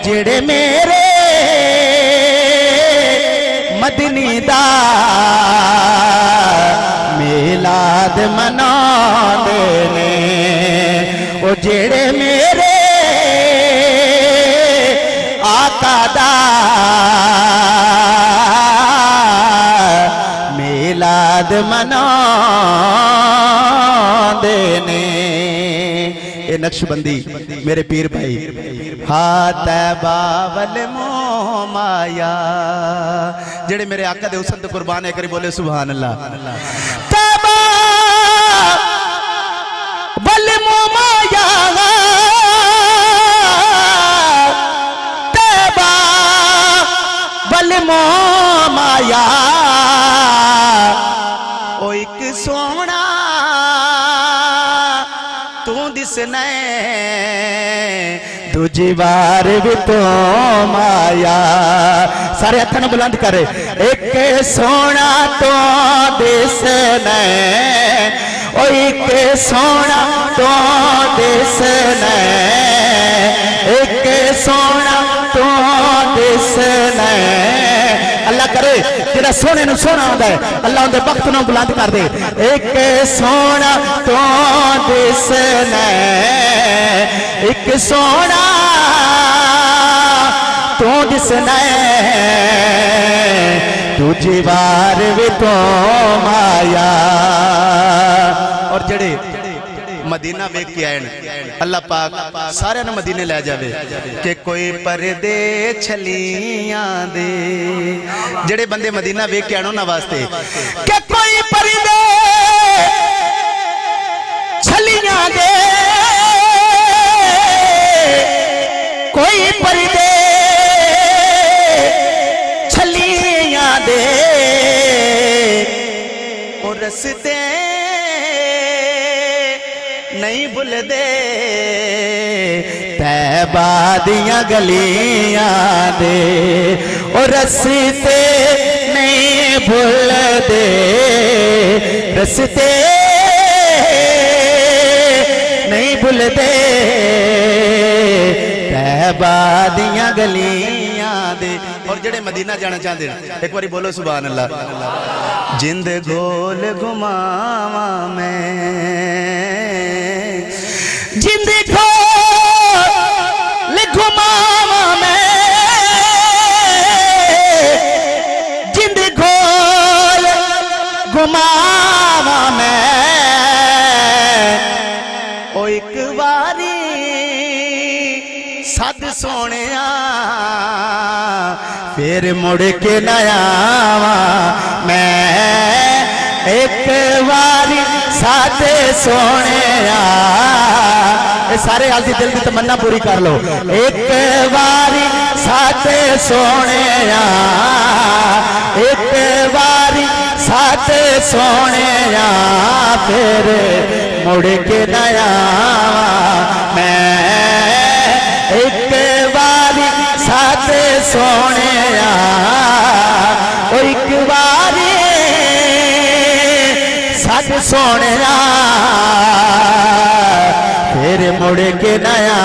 जेड़े मेरे मदनी दा मिलाद मनाते ने, ओ जेड़े मेरे आका दा मिलाद मनाते ने। ये नक्शबंदी मेरे पीर भाई हाथ बावल माया जेड़े मेरे आका दे हुस्न ते कुर्बान है करी बोले सुभान अल्लाह। तैबा बल माया तैबा बल माया ओ एक सोना तू दिसना दूजी बार भी तो माया। सारे हथन बुलंद करे एक सोना तो दिसना ओ एक सोना तो दिसना एक सोना तो दिसना। अल्लाह करे जेड़ा सोने नूं सोना होंदा है अल्लाह उनके वक्त नूं बुलंद कर दे। एक सोना तो दिसना एक सोना तो दिसना दूजी बार भी तो माया। और जड़े मदीना वेख के आए अल्लाह पाक सारे ने मदीने ले जावे कि कोई परदे छलियां दे। जेड़े बंदे मदीना वेख के आनो ना वास्ते कि कोई परदे छलियां दे कोई परदे छलियां दे और रस्ते नहीं भुलदे तैबा दियां गलियां दे और रस्ते नहीं भुलदे रस्ते नहीं भुलदे तैबा दियां गलियां दे। और जेड़े मदीना जाना चाहते हैं एक बारी बोलो सुभान अल्लाह। जिंद गोल घुमावा मैं जिंद गोल घुमावा मैं जिंद गोल घुमावा मैं ओ एक बारी सद सोने फिर मुड़ के नया मैं एक बारी साथे सोने सारे हाल दी दिल की तमन्ना पूरी कर लो। एक बारी साथे सोने एक बारी साथे सोने फिर मुड़ के नया मैं एक बारी साथे सोने एक बारी साथ सोने फिर मुड़ के नया